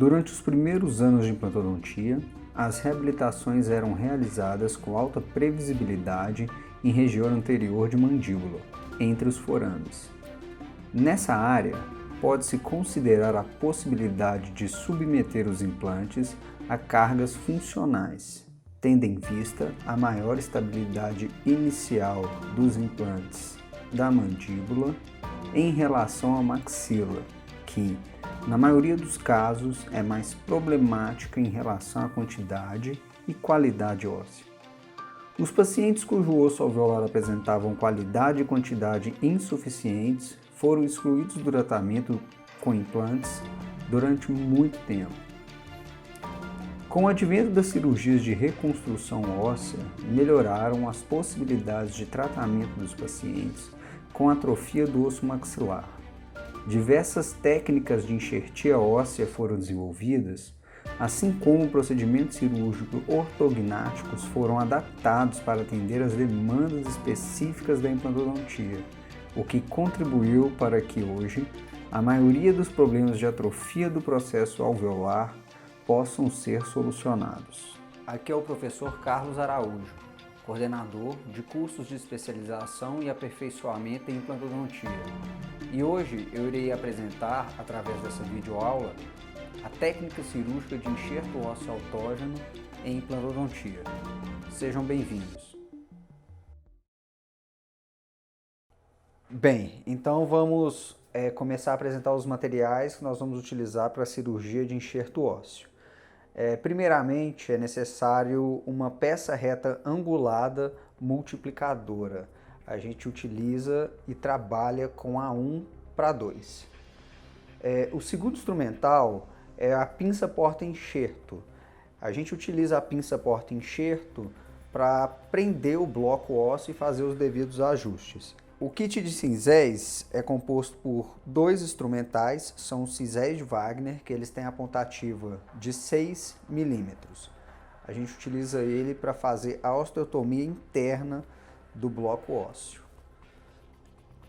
Durante os primeiros anos de implantodontia, as reabilitações eram realizadas com alta previsibilidade em região anterior de mandíbula, entre os forames. Nessa área, pode-se considerar a possibilidade de submeter os implantes a cargas funcionais, tendo em vista a maior estabilidade inicial dos implantes da mandíbula em relação à maxila, que, na maioria dos casos, é mais problemática em relação à quantidade e qualidade óssea. Os pacientes cujo osso alveolar apresentavam qualidade e quantidade insuficientes foram excluídos do tratamento com implantes durante muito tempo. Com o advento das cirurgias de reconstrução óssea, melhoraram as possibilidades de tratamento dos pacientes com atrofia do osso maxilar. Diversas técnicas de enxertia óssea foram desenvolvidas, assim como procedimentos cirúrgicos ortognáticos foram adaptados para atender às demandas específicas da implantodontia, o que contribuiu para que hoje a maioria dos problemas de atrofia do processo alveolar possam ser solucionados. Aqui é o professor Carlos Araújo, coordenador de cursos de especialização e aperfeiçoamento em implantodontia. E hoje eu irei apresentar, através dessa videoaula, a técnica cirúrgica de enxerto ósseo autógeno em implantodontia. Sejam bem-vindos. Bem, então vamos começar a apresentar os materiais que nós vamos utilizar para a cirurgia de enxerto ósseo. Primeiramente, é necessário uma peça reta angulada multiplicadora. A gente utiliza e trabalha com A1:2. O segundo instrumental é a pinça porta-enxerto. A gente utiliza a pinça porta-enxerto para prender o bloco ósseo e fazer os devidos ajustes. O kit de cinzéis é composto por dois instrumentais, são os cinzéis de Wagner, que eles têm a pontativa de 6 mm. A gente utiliza ele para fazer a osteotomia interna do bloco ósseo.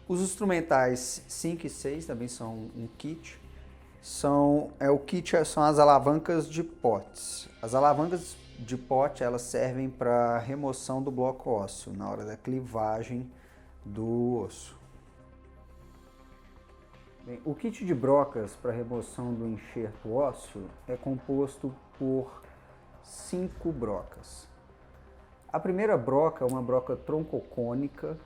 Os instrumentais 5 e 6 também são um kit. São as alavancas de potes. As alavancas de pote elas servem para remoção do bloco ósseo na hora da clivagem do osso. Bem, o kit de brocas para remoção do enxerto ósseo é composto por 5 brocas. A primeira broca é uma broca troncocônica.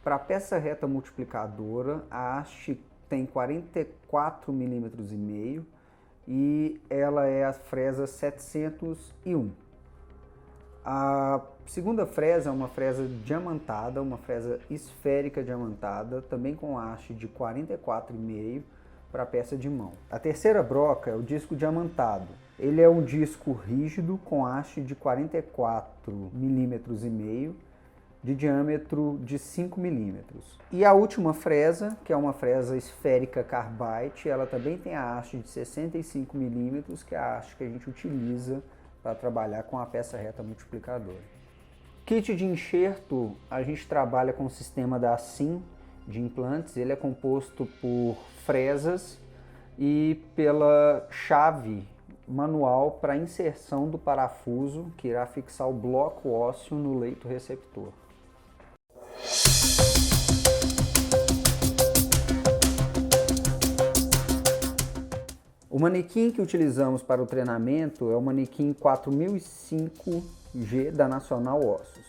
Para a peça reta multiplicadora, a haste tem 44,5 mm e ela é a fresa 701. A segunda fresa é uma fresa diamantada, uma fresa esférica diamantada, também com haste de 44,5 para a peça de mão. A terceira broca é o disco diamantado. Ele é um disco rígido com haste de 44,5 mm de diâmetro de 5 mm. E a última fresa, que é uma fresa esférica carbide, ela também tem a haste de 65 mm, que é a haste que a gente utiliza para trabalhar com a peça reta multiplicadora. Kit de enxerto, a gente trabalha com o sistema da Sim de implantes. Ele é composto por fresas e pela chave manual para inserção do parafuso que irá fixar o bloco ósseo no leito receptor. O manequim que utilizamos para o treinamento é o manequim 4005G da Nacional Ossos.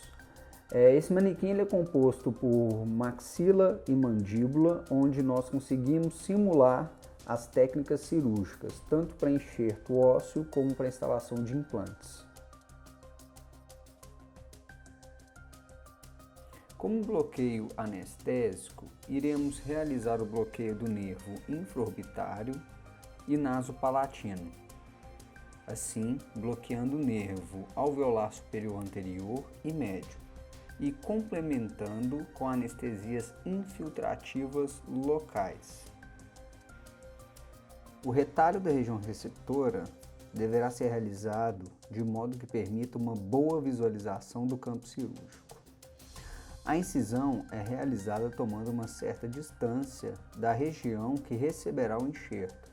Esse manequim ele é composto por maxila e mandíbula, onde nós conseguimos simular as técnicas cirúrgicas, tanto para enxerto ósseo como para instalação de implantes. Como bloqueio anestésico, iremos realizar o bloqueio do nervo infraorbitário e nasopalatino, assim bloqueando o nervo alveolar superior anterior e médio e complementando com anestesias infiltrativas locais. O retalho da região receptora deverá ser realizado de modo que permita uma boa visualização do campo cirúrgico. A incisão é realizada tomando uma certa distância da região que receberá o enxerto,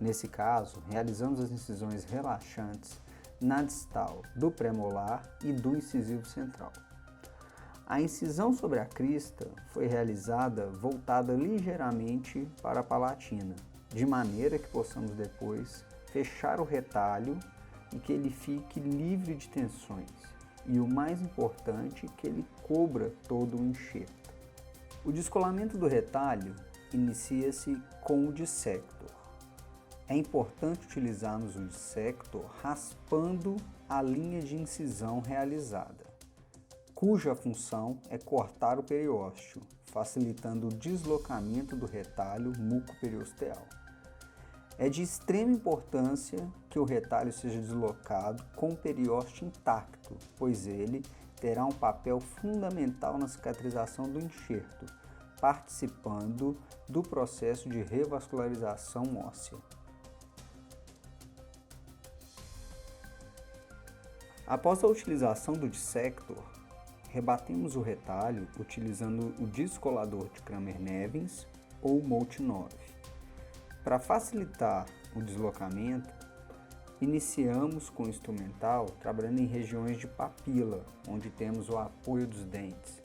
Nesse caso, realizamos as incisões relaxantes na distal do premolar e do incisivo central. A incisão sobre a crista foi realizada voltada ligeiramente para a palatina, de maneira que possamos depois fechar o retalho e que ele fique livre de tensões. E o mais importante, que ele cubra todo o enxerto. O descolamento do retalho inicia-se com o dissector. É importante utilizarmos o dissector raspando a linha de incisão realizada, cuja função é cortar o periósteo, facilitando o deslocamento do retalho mucoperiosteal. É de extrema importância que o retalho seja deslocado com o periósteo intacto, pois ele terá um papel fundamental na cicatrização do enxerto, participando do processo de revascularização óssea. Após a utilização do dissector, rebatemos o retalho utilizando o descolador de Kramer-Nevins ou Molt 9. Para facilitar o deslocamento, iniciamos com o instrumental trabalhando em regiões de papila, onde temos o apoio dos dentes,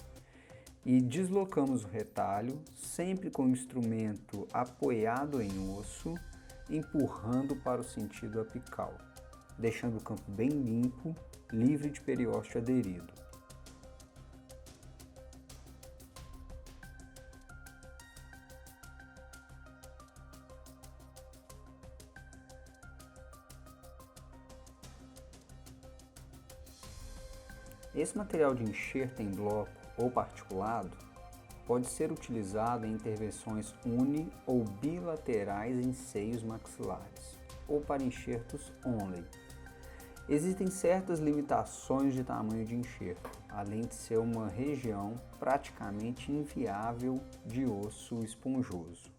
e deslocamos o retalho sempre com o instrumento apoiado em osso, empurrando para o sentido apical, deixando o campo bem limpo, livre de periósteo aderido. Esse material de enxerto em bloco ou particulado pode ser utilizado em intervenções uni- ou bilaterais em seios maxilares, ou para enxertos onley. Existem certas limitações de tamanho de enxerto, além de ser uma região praticamente inviável de osso esponjoso.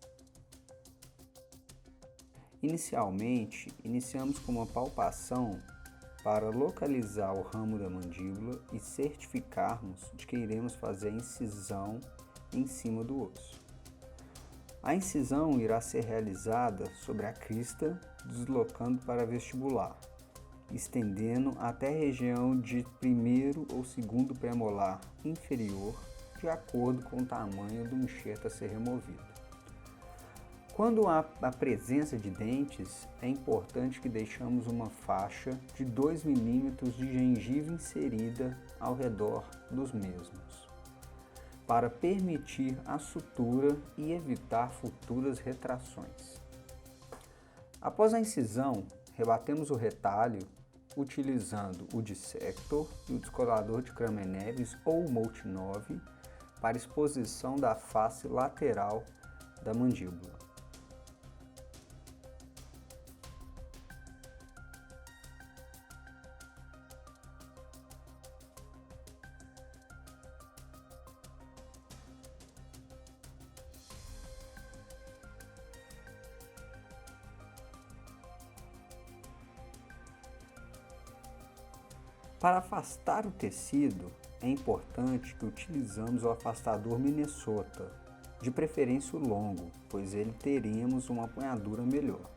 Inicialmente, iniciamos com uma palpação para localizar o ramo da mandíbula e certificarmos de que iremos fazer a incisão em cima do osso. A incisão irá ser realizada sobre a crista, deslocando para a vestibular, estendendo até a região de primeiro ou segundo premolar inferior, de acordo com o tamanho do enxerto a ser removido. Quando há a presença de dentes, é importante que deixemos uma faixa de 2 mm de gengiva inserida ao redor dos mesmos, para permitir a sutura e evitar futuras retrações. Após a incisão, rebatemos o retalho utilizando o dissector e o descolador de Kramer-Nevins ou Molt 9 para exposição da face lateral da mandíbula. Para afastar o tecido, é importante que utilizamos o afastador Minnesota, de preferência o longo, pois ele teremos uma apanhadura melhor.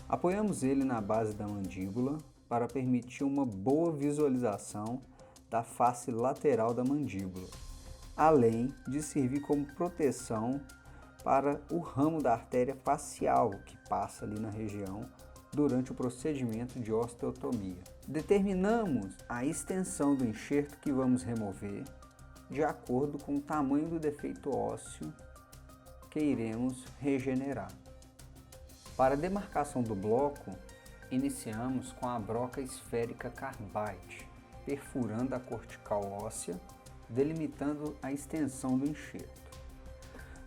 Apoiamos ele na base da mandíbula para permitir uma boa visualização da face lateral da mandíbula, além de servir como proteção para o ramo da artéria facial que passa ali na região durante o procedimento de osteotomia. Determinamos a extensão do enxerto que vamos remover de acordo com o tamanho do defeito ósseo que iremos regenerar. Para a demarcação do bloco, iniciamos com a broca esférica Carbide, perfurando a cortical óssea, delimitando a extensão do enxerto.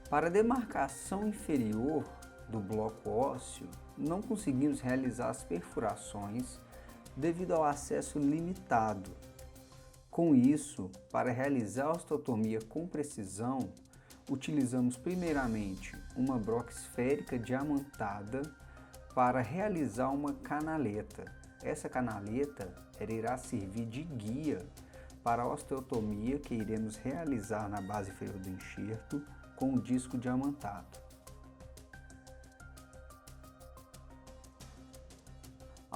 Para a demarcação inferior do bloco ósseo, não conseguimos realizar as perfurações devido ao acesso limitado. Com isso, para realizar a osteotomia com precisão, utilizamos primeiramente uma broca esférica diamantada para realizar uma canaleta. Essa canaleta irá servir de guia para a osteotomia que iremos realizar na base inferior do enxerto com o disco diamantado.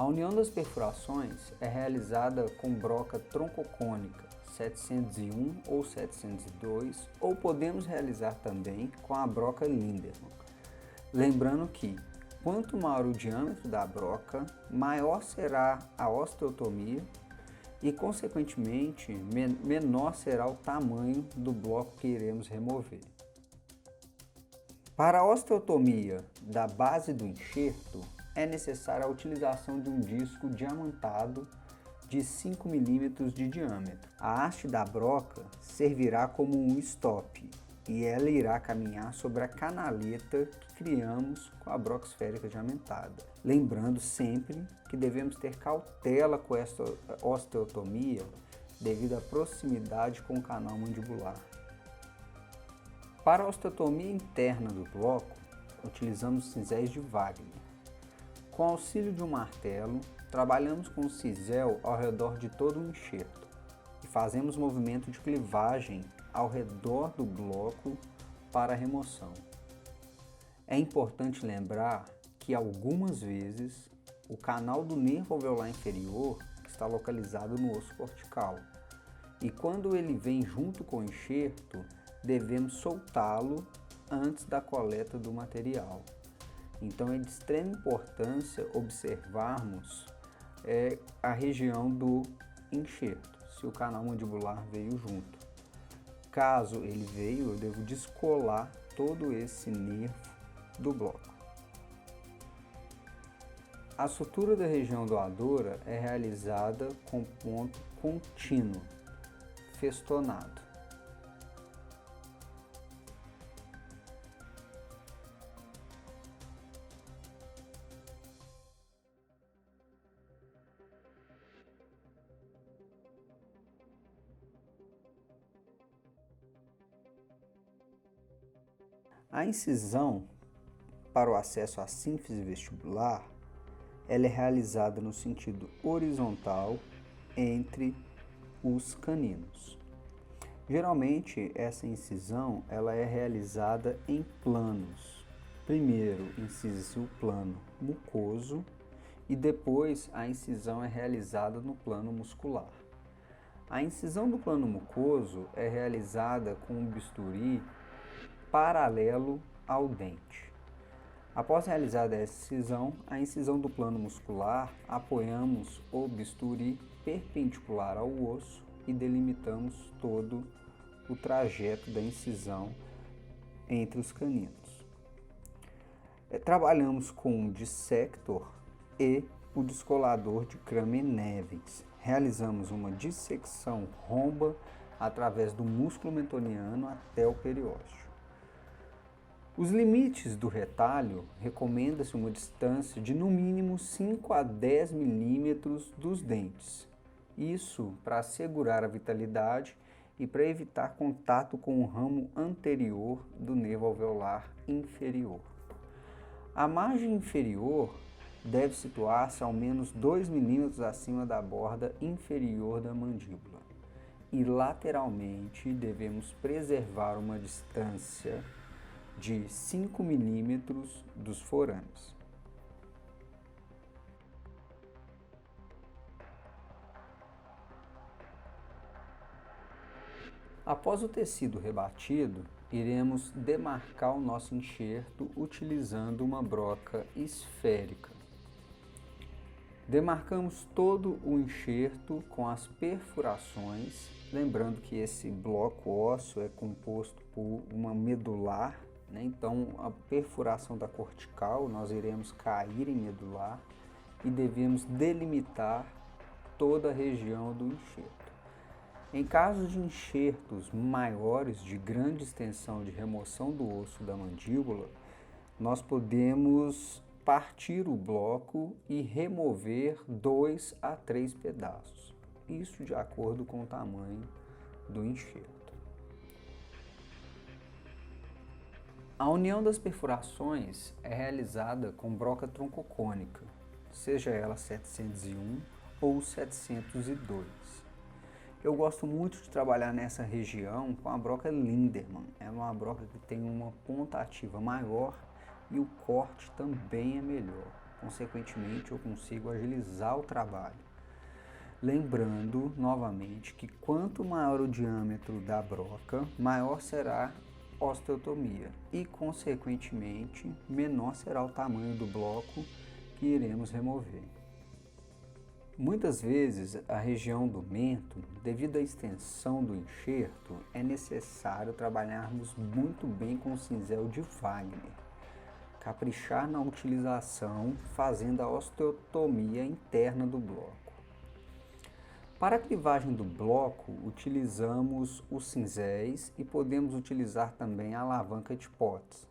A união das perfurações é realizada com broca troncocônica 701 ou 702, ou podemos realizar também com a broca Lindemann. Lembrando que, quanto maior o diâmetro da broca, maior será a osteotomia e, consequentemente, menor será o tamanho do bloco que iremos remover. Para a osteotomia da base do enxerto, é necessária a utilização de um disco diamantado de 5 mm de diâmetro. A haste da broca servirá como um stop e ela irá caminhar sobre a canaleta que criamos com a broca esférica diamantada. Lembrando sempre que devemos ter cautela com esta osteotomia devido à proximidade com o canal mandibular. Para a osteotomia interna do bloco, utilizamos cinzéis de Wagner. Com auxílio de um martelo, trabalhamos com o cisel ao redor de todo o enxerto e fazemos movimento de clivagem ao redor do bloco para a remoção. É importante lembrar que algumas vezes o canal do nervo alveolar inferior está localizado no osso cortical e quando ele vem junto com o enxerto, devemos soltá-lo antes da coleta do material. Então é de extrema importância observarmos a região do enxerto, se o canal mandibular veio junto. Caso ele veio, eu devo descolar todo esse nervo do bloco. A sutura da região doadora é realizada com ponto contínuo, festonado. A incisão para o acesso à sínfise vestibular, ela é realizada no sentido horizontal entre os caninos. Geralmente essa incisão ela é realizada em planos. Primeiro incide-se o plano mucoso e depois a incisão é realizada no plano muscular. A incisão do plano mucoso é realizada com um bisturi paralelo ao dente. Após realizada essa incisão, a incisão do plano muscular, apoiamos o bisturi perpendicular ao osso e delimitamos todo o trajeto da incisão entre os caninos. Trabalhamos com o dissector e o descolador de Kramer-Nevens. Realizamos uma dissecção romba através do músculo mentoniano até o periósteo. Os limites do retalho, recomenda-se uma distância de no mínimo 5 a 10 milímetros dos dentes. Isso para assegurar a vitalidade e para evitar contato com o ramo anterior do nervo alveolar inferior. A margem inferior deve situar-se ao menos 2 milímetros acima da borda inferior da mandíbula. E lateralmente devemos preservar uma distância de 5 milímetros dos forames. Após o tecido rebatido, iremos demarcar o nosso enxerto utilizando uma broca esférica. Demarcamos todo o enxerto com as perfurações, lembrando que esse bloco ósseo é composto por uma medular, né? Então a perfuração da cortical nós iremos cair em medular e devemos delimitar toda a região do enxerto. Em casos de enxertos maiores de grande extensão de remoção do osso da mandíbula, nós podemos partir o bloco e remover 2 a 3 pedaços, isso de acordo com o tamanho do enxerto. A união das perfurações é realizada com broca troncocônica, seja ela 701 ou 702. Eu gosto muito de trabalhar nessa região com a broca Lindemann. É uma broca que tem uma ponta ativa maior e o corte também é melhor. consequentemente eu consigo agilizar o trabalho. Lembrando novamente que quanto maior o diâmetro da broca, maior será a osteotomia e, consequentemente, menor será o tamanho do bloco que iremos remover. Muitas vezes, a região do mento, devido à extensão do enxerto, é necessário trabalharmos muito bem com o cinzel de Wagner, caprichar na utilização, fazendo a osteotomia interna do bloco. Para a clivagem do bloco, utilizamos os cinzéis e podemos utilizar também a alavanca de Potts,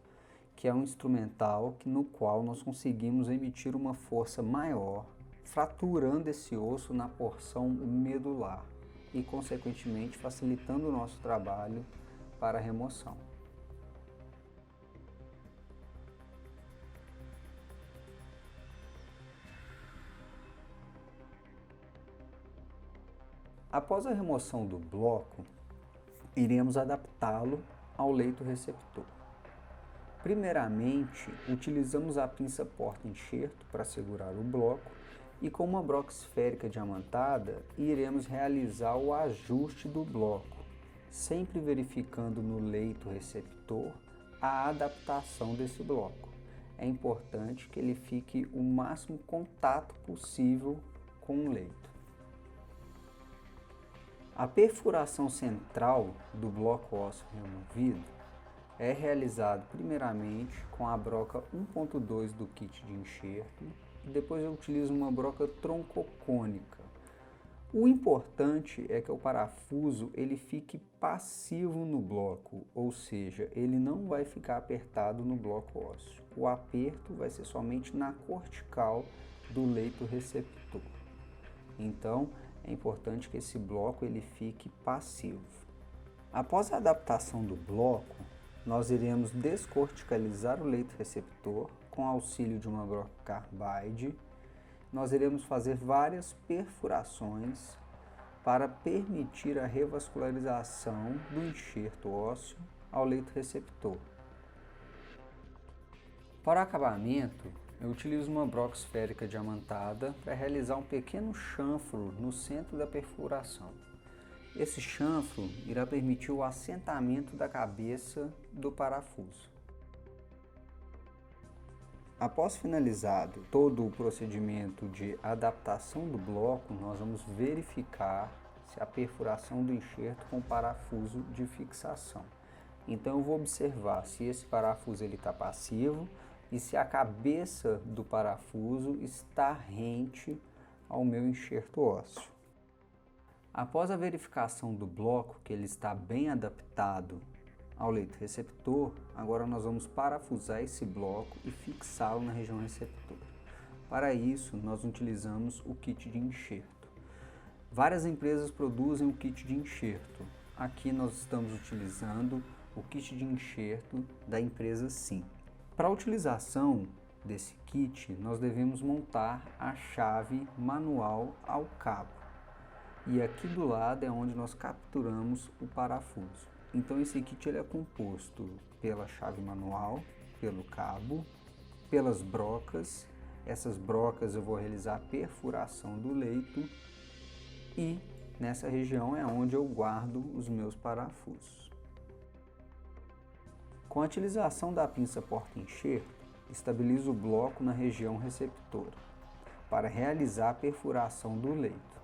que é um instrumental no qual nós conseguimos emitir uma força maior, fraturando esse osso na porção medular e, consequentemente, facilitando o nosso trabalho para a remoção. Após a remoção do bloco, iremos adaptá-lo ao leito receptor. Primeiramente, utilizamos a pinça porta-enxerto para segurar o bloco e com uma broca esférica diamantada, iremos realizar o ajuste do bloco, sempre verificando no leito receptor a adaptação desse bloco. É importante que ele fique o máximo contato possível com o leito. A perfuração central do bloco ósseo removido é realizada primeiramente com a broca 1.2 do kit de enxerto e depois eu utilizo uma broca troncocônica. O importante é que o parafuso ele fique passivo no bloco, ou seja, ele não vai ficar apertado no bloco ósseo. O aperto vai ser somente na cortical do leito receptor. Então, é importante que esse bloco ele fique passivo. Após a adaptação do bloco, nós iremos descorticalizar o leito receptor com auxílio de uma broca carbide. Nós iremos fazer várias perfurações para permitir a revascularização do enxerto ósseo ao leito receptor. Para o acabamento, eu utilizo uma broca esférica diamantada para realizar um pequeno chanfro no centro da perfuração. Esse chanfro irá permitir o assentamento da cabeça do parafuso. Após finalizado todo o procedimento de adaptação do bloco, nós vamos verificar se a perfuração do enxerto com o parafuso de fixação. Então eu vou observar se esse parafuso está passivo e se a cabeça do parafuso está rente ao meu enxerto ósseo. Após a verificação do bloco, que ele está bem adaptado ao leito receptor, agora nós vamos parafusar esse bloco e fixá-lo na região receptora. Para isso, nós utilizamos o kit de enxerto. Várias empresas produzem o kit de enxerto. Aqui nós estamos utilizando o kit de enxerto da empresa Sim. Para a utilização desse kit, nós devemos montar a chave manual ao cabo. E aqui do lado é onde nós capturamos o parafuso. Então esse kit ele é composto pela chave manual, pelo cabo, pelas brocas. Essas brocas eu vou realizar a perfuração do leito e nessa região é onde eu guardo os meus parafusos. Com a utilização da pinça porta-enxerto, estabilizo o bloco na região receptora para realizar a perfuração do leito.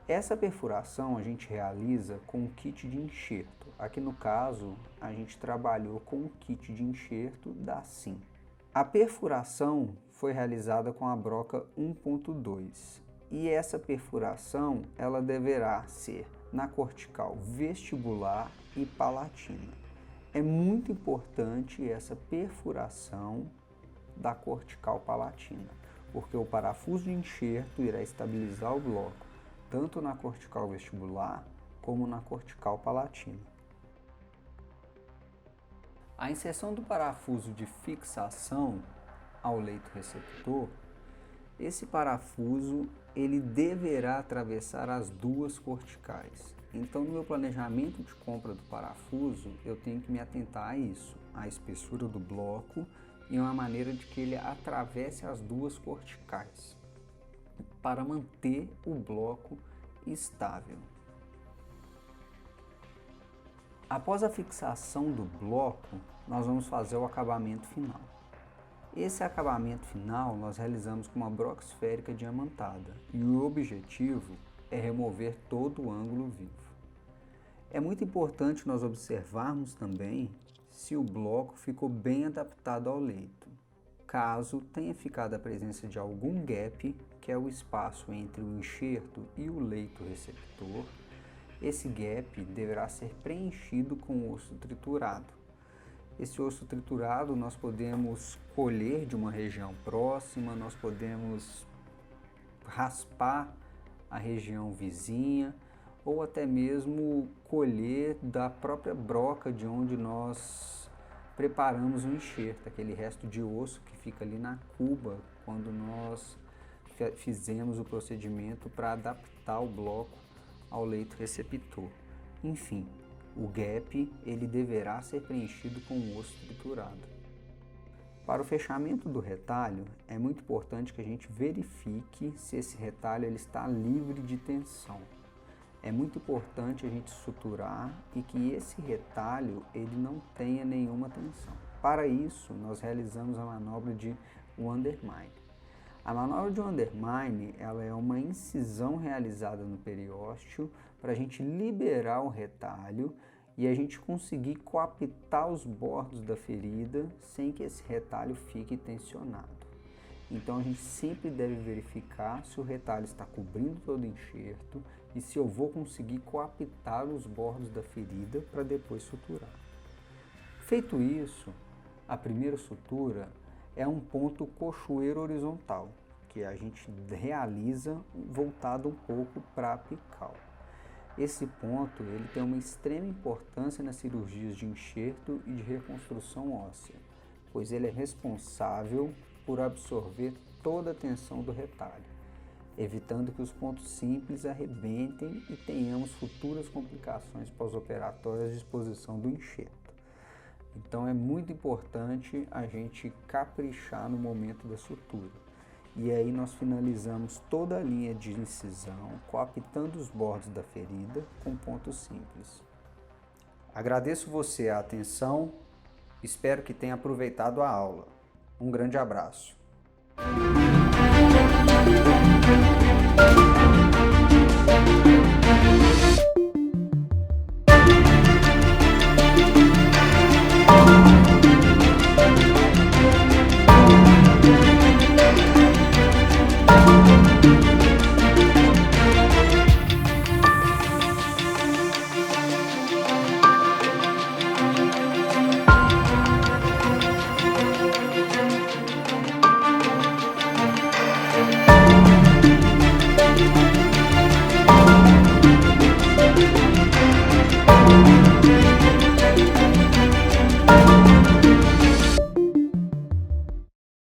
Essa perfuração a gente realiza com o kit de enxerto. Aqui no caso, a gente trabalhou com o kit de enxerto da Sim. A perfuração foi realizada com a broca 1.2 e essa perfuração ela deverá ser na cortical vestibular e palatina. É muito importante essa perfuração da cortical palatina, porque o parafuso de enxerto irá estabilizar o bloco, tanto na cortical vestibular como na cortical palatina. A inserção do parafuso de fixação ao leito receptor, esse parafuso ele deverá atravessar as duas corticais. Então, no meu planejamento de compra do parafuso, eu tenho que me atentar a isso, a espessura do bloco em uma maneira de que ele atravesse as duas corticais, para manter o bloco estável. Após a fixação do bloco, nós vamos fazer o acabamento final. Esse acabamento final nós realizamos com uma broca esférica diamantada e o objetivo é remover todo o ângulo vivo. É muito importante nós observarmos também se o bloco ficou bem adaptado ao leito. Caso tenha ficado a presença de algum gap, que é o espaço entre o enxerto e o leito receptor, esse gap deverá ser preenchido com osso triturado. Esse osso triturado nós podemos colher de uma região próxima, nós podemos raspar a região vizinha ou até mesmo colher da própria broca de onde nós preparamos o enxerto, aquele resto de osso que fica ali na cuba quando nós fizemos o procedimento para adaptar o bloco ao leito receptor. Enfim, o gap ele deverá ser preenchido com o osso triturado. Para o fechamento do retalho, é muito importante que a gente verifique se esse retalho ele está livre de tensão. É muito importante a gente suturar e que esse retalho ele não tenha nenhuma tensão. Para isso, nós realizamos a manobra de undermine. A manobra de undermine ela é uma incisão realizada no periósteo para a gente liberar o retalho e a gente conseguir coaptar os bordos da ferida sem que esse retalho fique tensionado. Então a gente sempre deve verificar se o retalho está cobrindo todo o enxerto e se eu vou conseguir coaptar os bordos da ferida para depois suturar. Feito isso, a primeira sutura é um ponto cochoeiro horizontal, que a gente realiza voltado um pouco para a apical. Esse ponto ele tem uma extrema importância nas cirurgias de enxerto e de reconstrução óssea, pois ele é responsável por absorver toda a tensão do retalho, evitando que os pontos simples arrebentem e tenhamos futuras complicações pós-operatórias de exposição do enxerto. Então é muito importante a gente caprichar no momento da sutura. E aí nós finalizamos toda a linha de incisão, coaptando os bordos da ferida com pontos simples. Agradeço você a atenção, espero que tenha aproveitado a aula. Um grande abraço.